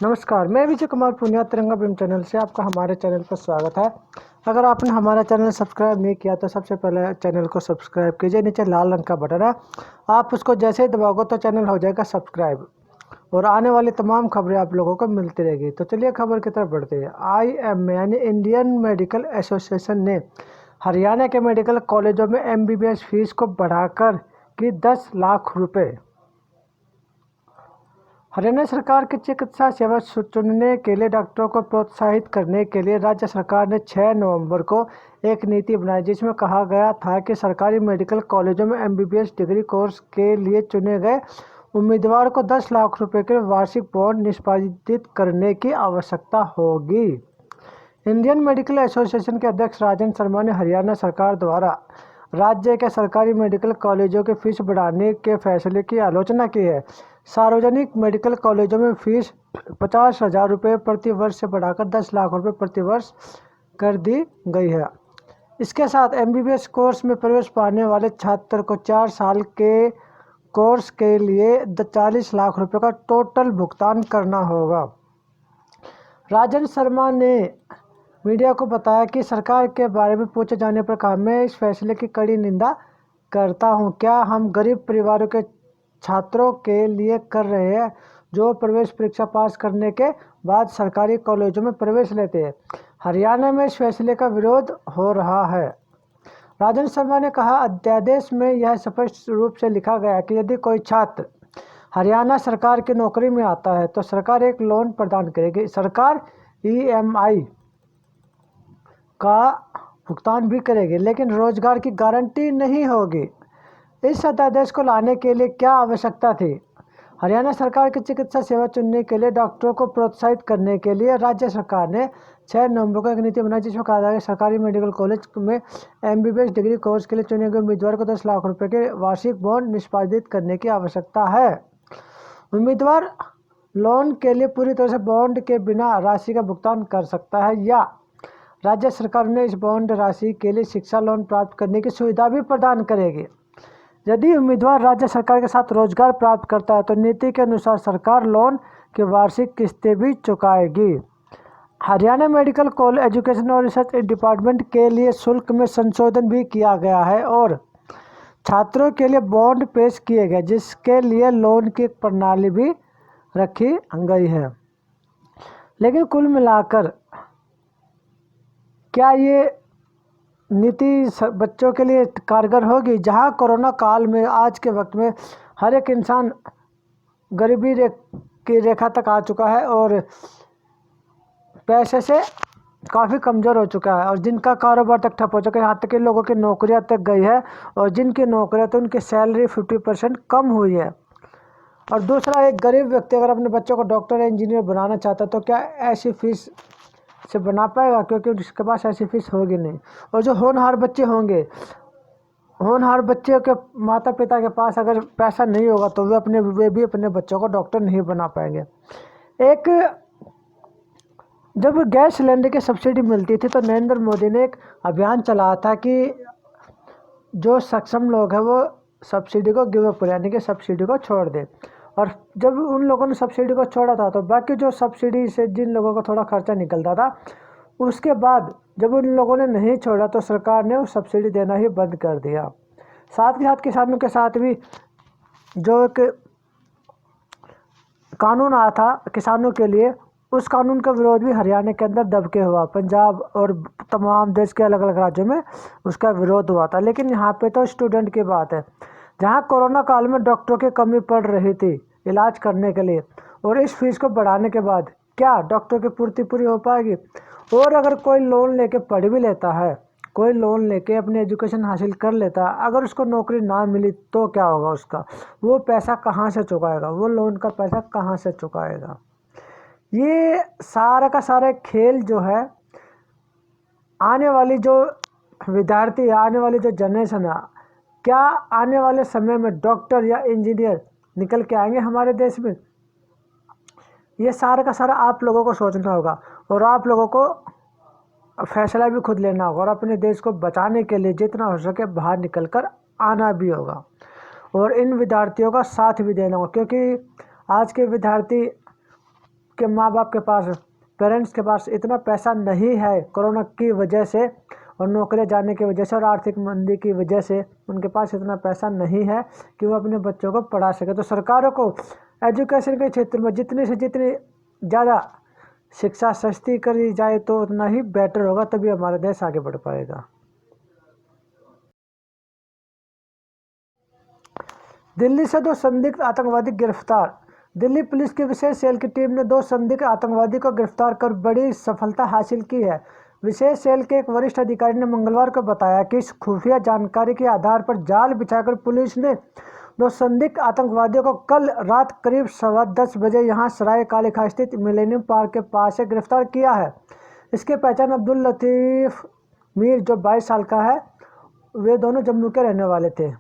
नमस्कार, मैं विजय कुमार पुनिया तिरंगा भीम चैनल से आपका हमारे चैनल पर स्वागत है। अगर आपने हमारा चैनल सब्सक्राइब नहीं किया तो सबसे पहले चैनल को सब्सक्राइब कीजिए। नीचे लाल रंग का बटन है, आप उसको जैसे ही दबाओगे तो चैनल हो जाएगा सब्सक्राइब और आने वाली तमाम खबरें आप लोगों को मिलती रहेगी। तो चलिए खबर की तरफ बढ़ते हैं। IM यानी इंडियन मेडिकल एसोसिएशन ने हरियाणा के मेडिकल कॉलेजों में MBBS फीस को बढ़ाकर की 10 लाख रुपये। हरियाणा सरकार की चिकित्सा सेवा चुनने के लिए डॉक्टरों को प्रोत्साहित करने के लिए राज्य सरकार ने 6 नवंबर को एक नीति बनाई, जिसमें कहा गया था कि सरकारी मेडिकल कॉलेजों में MBBS डिग्री कोर्स के लिए चुने गए उम्मीदवार को 10 लाख रुपए के वार्षिक बॉन्ड निष्पादित करने की आवश्यकता होगी। इंडियन मेडिकल एसोसिएशन के अध्यक्ष राजन शर्मा ने हरियाणा सरकार द्वारा राज्य के सरकारी मेडिकल कॉलेजों की फीस बढ़ाने के फैसले की आलोचना की है। सार्वजनिक मेडिकल कॉलेजों में फीस 50,000 रुपये प्रति वर्ष से बढ़ाकर 10 लाख रुपये प्रति वर्ष कर दी गई है। इसके साथ MBBS कोर्स में प्रवेश पाने वाले छात्र को 4 साल के कोर्स के लिए 40 लाख रुपये का टोटल भुगतान करना होगा। राजन शर्मा ने मीडिया को बताया कि सरकार के बारे में पूछे जाने पर कहा, मैं इस फैसले की कड़ी निंदा करता हूं। क्या हम गरीब परिवारों के छात्रों के लिए कर रहे हैं जो प्रवेश परीक्षा पास करने के बाद सरकारी कॉलेजों में प्रवेश लेते हैं। हरियाणा में इस फैसले का विरोध हो रहा है। राजन शर्मा ने कहा, अध्यादेश में यह स्पष्ट रूप से लिखा गया कि यदि कोई छात्र हरियाणा सरकार की नौकरी में आता है तो सरकार एक लोन प्रदान करेगी। सरकार EMI का भुगतान भी करेगी, लेकिन रोजगार की गारंटी नहीं होगी। इस अध्यादेश को लाने के लिए क्या आवश्यकता थी? हरियाणा सरकार की चिकित्सा सेवा चुनने के लिए डॉक्टरों को प्रोत्साहित करने के लिए राज्य सरकार ने 6 नवंबर को एक नीति बनाई, जिसमें कहा गया कि सरकारी मेडिकल कॉलेज में MBBS डिग्री कोर्स के लिए चुने गए उम्मीदवार को 10 लाख रुपए के वार्षिक बॉन्ड निष्पादित करने की आवश्यकता है। उम्मीदवार लोन के लिए पूरी तरह से बॉन्ड के बिना राशि का भुगतान कर सकता है, या राज्य सरकार ने इस बॉन्ड राशि के लिए शिक्षा लोन प्राप्त करने की सुविधा भी प्रदान करेगी। यदि उम्मीदवार राज्य सरकार के साथ रोजगार प्राप्त करता है तो नीति के अनुसार सरकार लोन की वार्षिक किस्तें भी चुकाएगी। हरियाणा मेडिकल कॉलेज एजुकेशन और रिसर्च डिपार्टमेंट के लिए शुल्क में संशोधन भी किया गया है और छात्रों के लिए बॉन्ड पेश किए गए, जिसके लिए लोन की प्रणाली भी रखी गई है। लेकिन कुल मिलाकर क्या ये नीति बच्चों के लिए कारगर होगी? जहां कोरोना काल में आज के वक्त में हर एक इंसान गरीबी की रेखा तक आ चुका है और पैसे से काफ़ी कमज़ोर हो चुका है, और जिनका कारोबार तक ठप हो चुका है, यहाँ तक कि लोगों की नौकरियाँ तक गई है, और जिनकी नौकरियाँ तो उनकी सैलरी 50% कम हुई है। और दूसरा, एक गरीब व्यक्ति अगर अपने बच्चों को डॉक्टर या इंजीनियर बनाना चाहता है तो क्या ऐसी फीस से बना पाएगा? क्योंकि उसके पास ऐसी फीस होगी नहीं। और जो होनहार बच्चे होंगे, होनहार बच्चे के माता पिता के पास अगर पैसा नहीं होगा तो वे भी अपने बच्चों को डॉक्टर नहीं बना पाएंगे। एक जब गैस सिलेंडर की सब्सिडी मिलती थी तो नरेंद्र मोदी ने एक अभियान चलाया था कि जो सक्षम लोग हैं वो सब्सिडी को गिव अप, यानी कि सब्सिडी को छोड़ दें। और जब उन लोगों ने सब्सिडी को छोड़ा था तो बाकी जो सब्सिडी से जिन लोगों को थोड़ा खर्चा निकलता था, उसके बाद जब उन लोगों ने नहीं छोड़ा तो सरकार ने वो सब्सिडी देना ही बंद कर दिया। साथ के साथ किसानों के साथ भी जो एक कानून आया था किसानों के लिए, उस कानून का विरोध भी हरियाणा के अंदर दबके हुआ। पंजाब और तमाम देश के अलग अलग राज्यों में उसका विरोध हुआ था। लेकिन यहाँ पे तो स्टूडेंट की बात है, जहाँ कोरोना काल में डॉक्टरों की कमी पड़ रही थी इलाज करने के लिए, और इस फीस को बढ़ाने के बाद क्या डॉक्टरों की पूर्ति पूरी हो पाएगी? और अगर कोई लोन लेके पढ़ भी लेता है, कोई लोन लेके अपनी एजुकेशन हासिल कर लेता है, अगर उसको नौकरी ना मिली तो क्या होगा उसका? वो पैसा कहाँ से चुकाएगा? वो लोन का पैसा कहाँ से चुकाएगा? ये सारा का सारा खेल जो है, आने वाली जो विद्यार्थी, आने वाली जो जनरेशन है, क्या आने वाले समय में डॉक्टर या इंजीनियर निकल के आएंगे हमारे देश में? ये सारा का सारा आप लोगों को सोचना होगा और आप लोगों को फैसला भी खुद लेना होगा, और अपने देश को बचाने के लिए जितना हो सके बाहर निकल कर आना भी होगा, और इन विद्यार्थियों का साथ भी देना होगा। क्योंकि आज के विद्यार्थी के माँ बाप के पास, पेरेंट्स के पास इतना पैसा नहीं है कोरोना की वजह से और नौकरी जाने की वजह से और आर्थिक मंदी की वजह से उनके पास इतना पैसा नहीं है कि वो अपने बच्चों को पढ़ा सके। तो सरकारों को एजुकेशन के क्षेत्र में जितनी से जितनी ज़्यादा शिक्षा सस्ती करी जाए तो उतना ही बेटर होगा, तभी हमारा देश आगे बढ़ पाएगा। दिल्ली से 2 संदिग्ध आतंकवादी गिरफ्तार। दिल्ली पुलिस की विशेष सेल की टीम ने 2 संदिग्ध आतंकवादी को गिरफ्तार कर बड़ी सफलता हासिल की है। विशेष सेल के एक वरिष्ठ अधिकारी ने मंगलवार को बताया कि इस खुफिया जानकारी के आधार पर जाल बिछाकर पुलिस ने 2 संदिग्ध आतंकवादियों को कल रात करीब 10:15 बजे यहां सराय काली खां स्थित मिलेनियम पार्क के पास से गिरफ्तार किया है। इसकी पहचान अब्दुल लतीफ मीर जो 22 साल का है, वे दोनों जम्मू के रहने वाले थे।